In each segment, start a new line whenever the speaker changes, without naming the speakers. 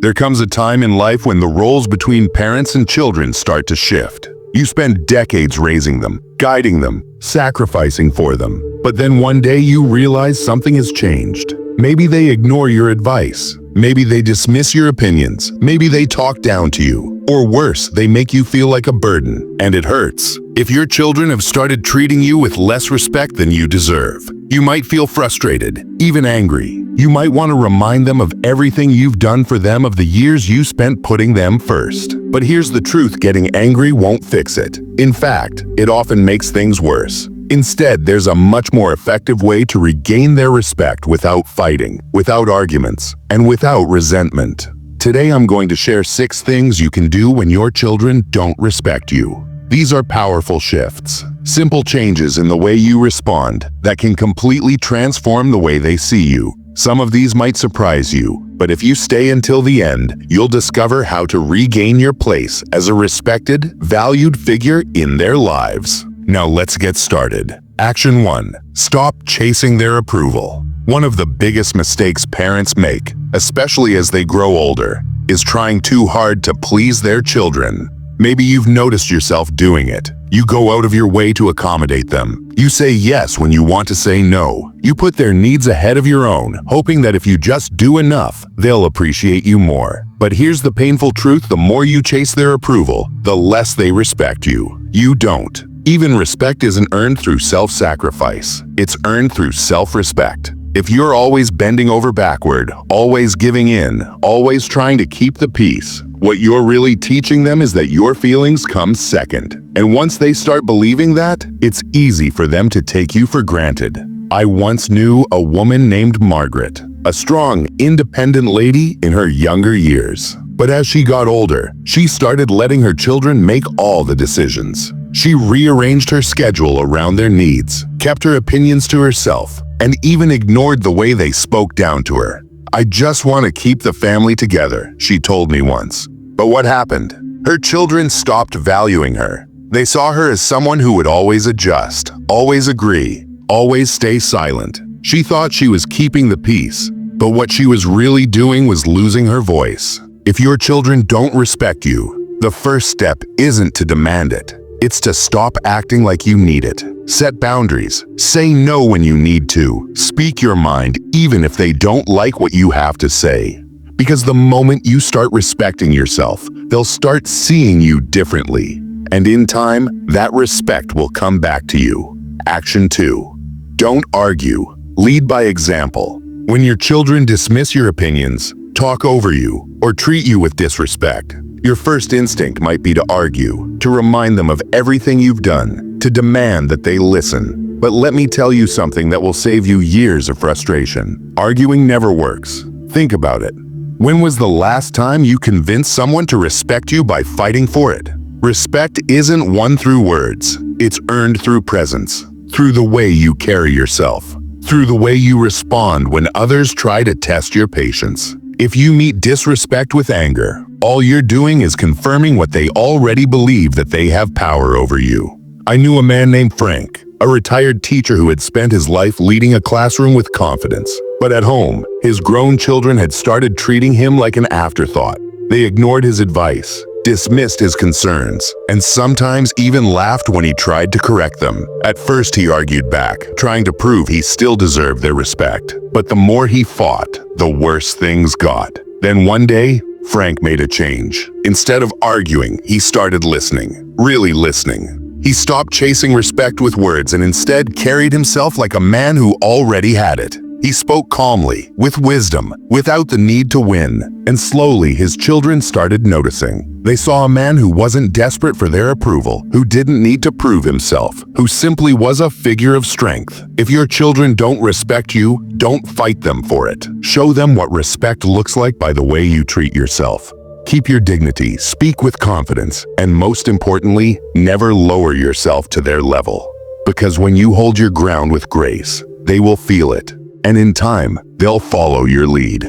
There comes a time in life when the roles between parents and children start to shift. You spend decades raising them, guiding them, sacrificing for them. But then one day you realize something has changed. Maybe they ignore your advice. Maybe they dismiss your opinions. Maybe they talk down to you. Or worse, they make you feel like a burden. And it hurts. If your children have started treating you with less respect than you deserve, you might feel frustrated, even angry. You might want to remind them of everything you've done for them, of the years you spent putting them first. But here's the truth: getting angry won't fix it. In fact, it often makes things worse. Instead, there's a much more effective way to regain their respect without fighting, without arguments, and without resentment. Today I'm going to share 6 things you can do when your children don't respect you. These are powerful shifts, simple changes in the way you respond that can completely transform the way they see you. Some of these might surprise you, but if you stay until the end, you'll discover how to regain your place as a respected, valued figure in their lives. Now let's get started. Action 1. Stop chasing their approval. One of the biggest mistakes parents make, especially as they grow older, is trying too hard to please their children. Maybe you've noticed yourself doing it. You go out of your way to accommodate them. You say yes when you want to say no. You put their needs ahead of your own, hoping that if you just do enough, they'll appreciate you more. But here's the painful truth: the more you chase their approval, the less they respect you. You don't. Even respect isn't earned through self-sacrifice. It's earned through self-respect. If you're always bending over backward, always giving in, always trying to keep the peace, what you're really teaching them is that your feelings come second. And once they start believing that, it's easy for them to take you for granted. I once knew a woman named Margaret, a strong, independent lady in her younger years. But as she got older, she started letting her children make all the decisions. She rearranged her schedule around their needs, kept her opinions to herself, and even ignored the way they spoke down to her. "I just want to keep the family together," she told me once. But what happened? Her children stopped valuing her. They saw her as someone who would always adjust, always agree, always stay silent. She thought she was keeping the peace, but what she was really doing was losing her voice. If your children don't respect you, the first step isn't to demand it. It's to stop acting like you need it. Set boundaries. Say no when you need to. Speak your mind even if they don't like what you have to say. Because the moment you start respecting yourself, they'll start seeing you differently. And in time, that respect will come back to you. Action 2. Don't argue. Lead by example. When your children dismiss your opinions, talk over you, or treat you with disrespect, your first instinct might be to argue, to remind them of everything you've done, to demand that they listen. But let me tell you something that will save you years of frustration. Arguing never works. Think about it. When was the last time you convinced someone to respect you by fighting for it? Respect isn't won through words. It's earned through presence, through the way you carry yourself, through the way you respond when others try to test your patience. If you meet disrespect with anger, all you're doing is confirming what they already believe, that they have power over you. I knew a man named Frank, a retired teacher who had spent his life leading a classroom with confidence. But at home, his grown children had started treating him like an afterthought. They ignored his advice, dismissed his concerns, and sometimes even laughed when he tried to correct them. At first he argued back, trying to prove he still deserved their respect. But the more he fought, the worse things got. Then one day, Frank made a change. Instead of arguing, he started listening, really listening. He stopped chasing respect with words and instead carried himself like a man who already had it. He spoke calmly, with wisdom, without the need to win. And slowly, his children started noticing. They saw a man who wasn't desperate for their approval, who didn't need to prove himself, who simply was a figure of strength. If your children don't respect you, don't fight them for it. Show them what respect looks like by the way you treat yourself. Keep your dignity, speak with confidence, and most importantly, never lower yourself to their level. Because when you hold your ground with grace, they will feel it. And in time, they'll follow your lead.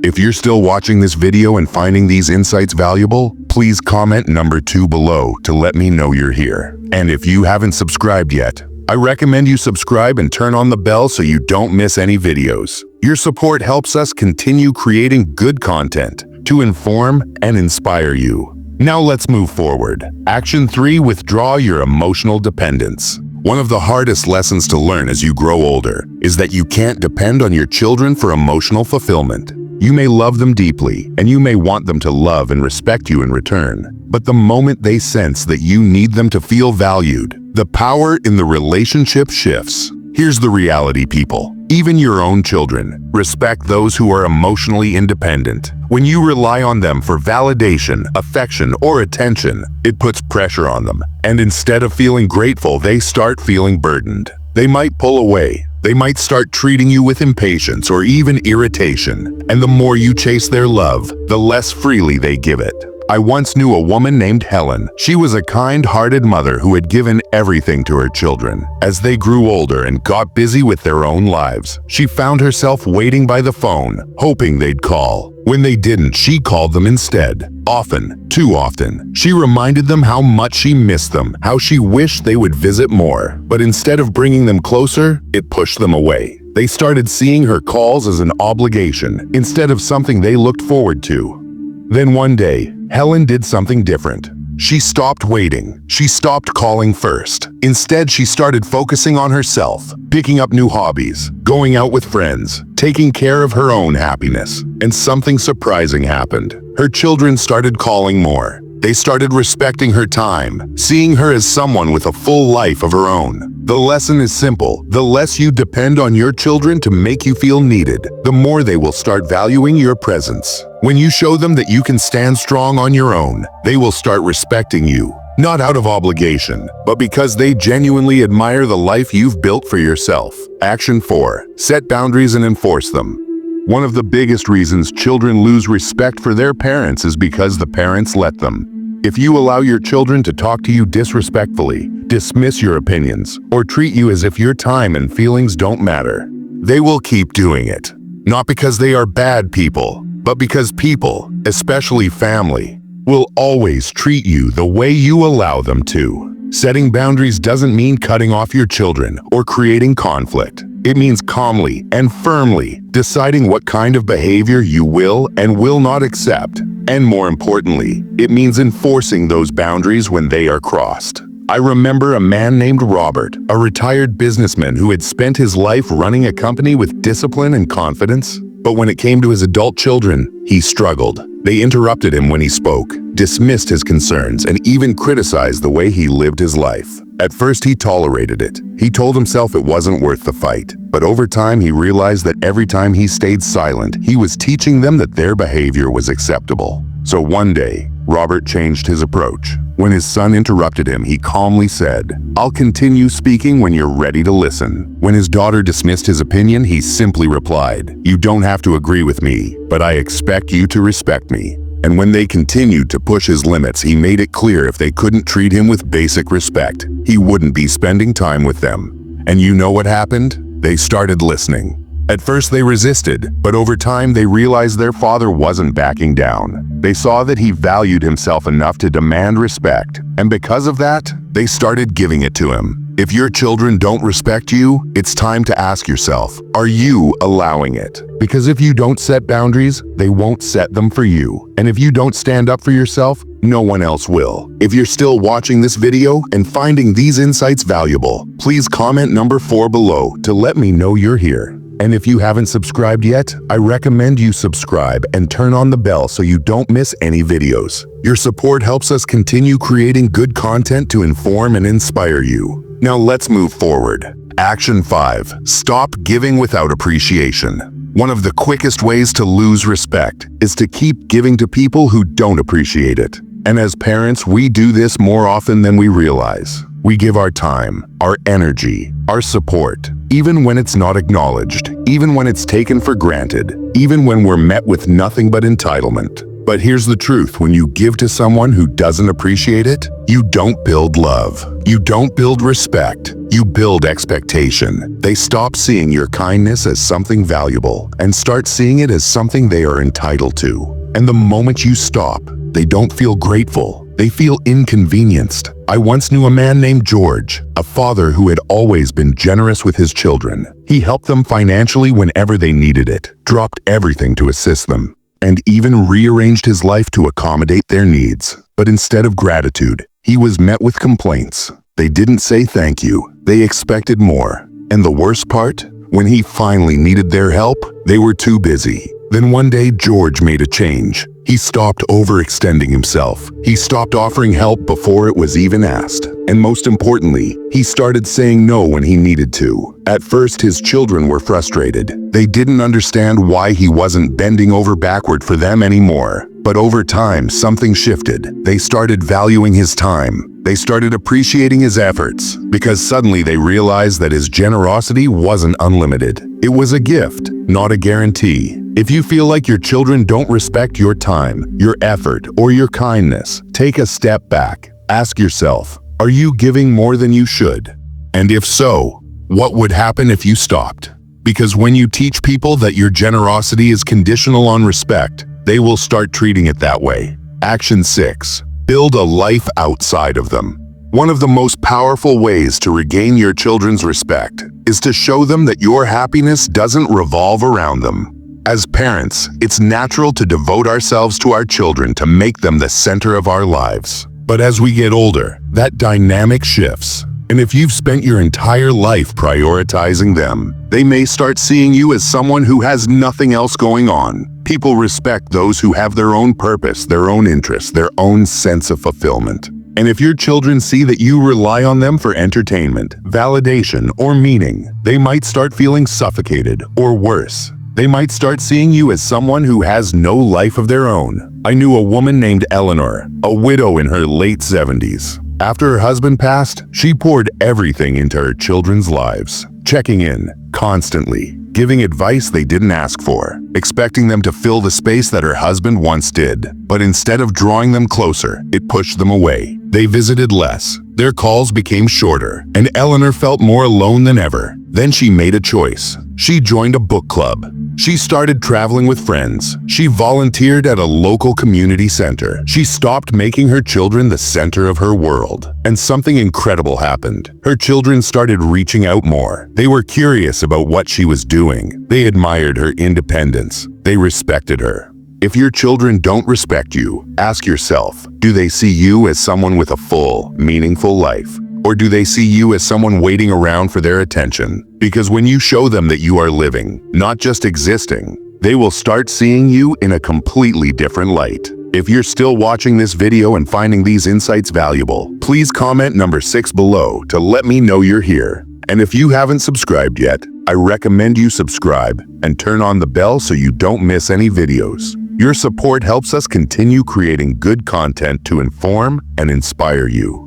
If you're still watching this video and finding these insights valuable, please comment number 2 below to let me know you're here. And if you haven't subscribed yet, I recommend you subscribe and turn on the bell so you don't miss any videos. Your support helps us continue creating good content to inform and inspire you. Now let's move forward. Action 3. Withdraw your emotional dependence. One of the hardest lessons to learn as you grow older is that you can't depend on your children for emotional fulfillment. You may love them deeply, and you may want them to love and respect you in return. But the moment they sense that you need them to feel valued, the power in the relationship shifts. Here's the reality, people. Even your own children respect those who are emotionally independent. When you rely on them for validation, affection, or attention, it puts pressure on them. And instead of feeling grateful, they start feeling burdened. They might pull away. They might start treating you with impatience or even irritation. And the more you chase their love, the less freely they give it. I once knew a woman named Helen. She was a kind-hearted mother who had given everything to her children. As they grew older and got busy with their own lives, she found herself waiting by the phone, hoping they'd call. When they didn't, she called them instead. Often, too often. She reminded them how much she missed them, how she wished they would visit more. But instead of bringing them closer, it pushed them away. They started seeing her calls as an obligation, instead of something they looked forward to. Then one day, Helen did something different. She stopped waiting. She stopped calling first. Instead, she started focusing on herself, picking up new hobbies, going out with friends, taking care of her own happiness. And something surprising happened. Her children started calling more. They started respecting her time, seeing her as someone with a full life of her own. The lesson is simple. The less you depend on your children to make you feel needed, the more they will start valuing your presence. When you show them that you can stand strong on your own, they will start respecting you, not out of obligation, but because they genuinely admire the life you've built for yourself. Action 4. Set boundaries and enforce them. One of the biggest reasons children lose respect for their parents is because the parents let them. If you allow your children to talk to you disrespectfully, dismiss your opinions, or treat you as if your time and feelings don't matter, they will keep doing it. Not because they are bad people, but because people, especially family, will always treat you the way you allow them to. Setting boundaries doesn't mean cutting off your children or creating conflict. It means calmly and firmly deciding what kind of behavior you will and will not accept. And more importantly, it means enforcing those boundaries when they are crossed. I remember a man named Robert, a retired businessman who had spent his life running a company with discipline and confidence. But when it came to his adult children, he struggled. They interrupted him when he spoke, dismissed his concerns, and even criticized the way he lived his life. At first, he tolerated it. He told himself it wasn't worth the fight. But over time, he realized that every time he stayed silent, he was teaching them that their behavior was acceptable. So one day, Robert changed his approach. When his son interrupted him, he calmly said, "I'll continue speaking when you're ready to listen." When his daughter dismissed his opinion, he simply replied, "You don't have to agree with me, but I expect you to respect me." And when they continued to push his limits, he made it clear if they couldn't treat him with basic respect, he wouldn't be spending time with them. And you know what happened? They started listening. At first they resisted, but over time they realized their father wasn't backing down. They saw that he valued himself enough to demand respect, and because of that, they started giving it to him. If your children don't respect you, it's time to ask yourself, are you allowing it? Because if you don't set boundaries, they won't set them for you. And if you don't stand up for yourself, no one else will. If you're still watching this video and finding these insights valuable, please comment number 4 below to let me know you're here. And if you haven't subscribed yet, I recommend you subscribe and turn on the bell so you don't miss any videos. Your support helps us continue creating good content to inform and inspire you. Now let's move forward. Action 5. Stop giving without appreciation. One of the quickest ways to lose respect is to keep giving to people who don't appreciate it. And as parents, we do this more often than we realize. We give our time, our energy, our support, even when it's not acknowledged, even when it's taken for granted, even when we're met with nothing but entitlement. But here's the truth, when you give to someone who doesn't appreciate it, you don't build love. You don't build respect. You build expectation. They stop seeing your kindness as something valuable and start seeing it as something they are entitled to. And the moment you stop, they don't feel grateful. They feel inconvenienced. I once knew a man named George, a father who had always been generous with his children. He helped them financially whenever they needed it, dropped everything to assist them. and even rearranged his life to accommodate their needs. But instead of gratitude, he was met with complaints. They didn't say thank you. They expected more. And the worst part? When he finally needed their help, they were too busy. Then one day, George made a change. He stopped overextending himself. He stopped offering help before it was even asked. And most importantly, he started saying no when he needed to. At first, his children were frustrated. They didn't understand why he wasn't bending over backward for them anymore. But over time, something shifted. They started valuing his time. They started appreciating his efforts, because suddenly they realized that his generosity wasn't unlimited. It was a gift, not a guarantee. If you feel like your children don't respect your time, your effort, or your kindness, take a step back. Ask yourself, are you giving more than you should? And if so, what would happen if you stopped? Because when you teach people that your generosity is conditional on respect, they will start treating it that way. Action 6. Build a life outside of them. One of the most powerful ways to regain your children's respect is to show them that your happiness doesn't revolve around them. As parents, it's natural to devote ourselves to our children to make them the center of our lives. But as we get older, that dynamic shifts. And if you've spent your entire life prioritizing them, they may start seeing you as someone who has nothing else going on. People respect those who have their own purpose, their own interests, their own sense of fulfillment. And if your children see that you rely on them for entertainment, validation, or meaning, they might start feeling suffocated, or worse. They might start seeing you as someone who has no life of their own. I knew a woman named Eleanor, a widow in her late 70s. After her husband passed, she poured everything into her children's lives, checking in constantly, giving advice they didn't ask for, expecting them to fill the space that her husband once did. But instead of drawing them closer, it pushed them away. They visited less, their calls became shorter, and Eleanor felt more alone than ever. Then she made a choice. She joined a book club. She started traveling with friends. She volunteered at a local community center. She stopped making her children the center of her world. And something incredible happened. Her children started reaching out more. They were curious about what she was doing. They admired her independence. They respected her. If your children don't respect you, ask yourself, do they see you as someone with a full, meaningful life? Or do they see you as someone waiting around for their attention? Because when you show them that you are living, not just existing, they will start seeing you in a completely different light. If you're still watching this video and finding these insights valuable, please comment number 6 below to let me know you're here. And if you haven't subscribed yet, I recommend you subscribe and turn on the bell so you don't miss any videos. Your support helps us continue creating good content to inform and inspire you.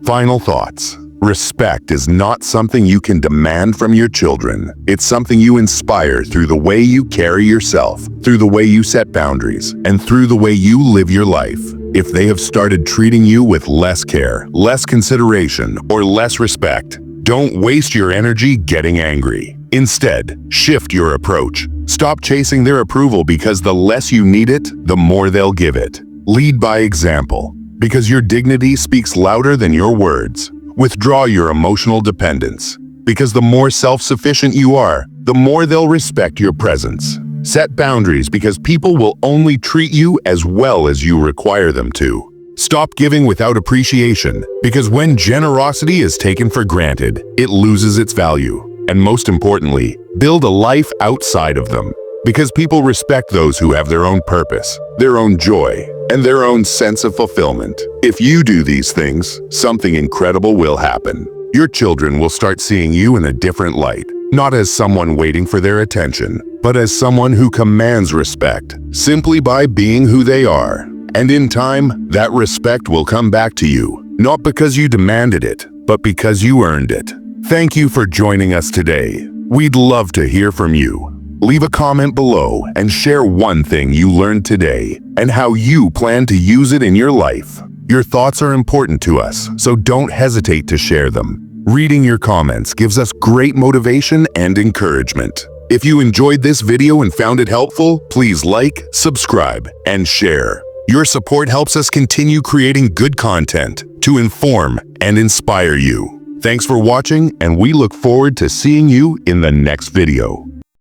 Final thoughts. Respect is not something you can demand from your children. It's something you inspire through the way you carry yourself, through the way you set boundaries, and through the way you live your life. If they have started treating you with less care, less consideration, or less respect, don't waste your energy getting angry. Instead, shift your approach. Stop chasing their approval because the less you need it, the more they'll give it. Lead by example, because your dignity speaks louder than your words. Withdraw your emotional dependence, because the more self-sufficient you are, the more they'll respect your presence. Set boundaries because people will only treat you as well as you require them to. Stop giving without appreciation, because when generosity is taken for granted, it loses its value. And most importantly, build a life outside of them, because people respect those who have their own purpose, their own joy, and their own sense of fulfillment. If you do these things, something incredible will happen. Your children will start seeing you in a different light, not as someone waiting for their attention, but as someone who commands respect, simply by being who they are. And in time, that respect will come back to you, not because you demanded it, but because you earned it. Thank you for joining us today. We'd love to hear from you. Leave a comment below and share one thing you learned today and how you plan to use it in your life. Your thoughts are important to us, so don't hesitate to share them. Reading your comments gives us great motivation and encouragement. If you enjoyed this video and found it helpful, please like, subscribe, and share. Your support helps us continue creating good content to inform and inspire you. Thanks for watching, and we look forward to seeing you in the next video.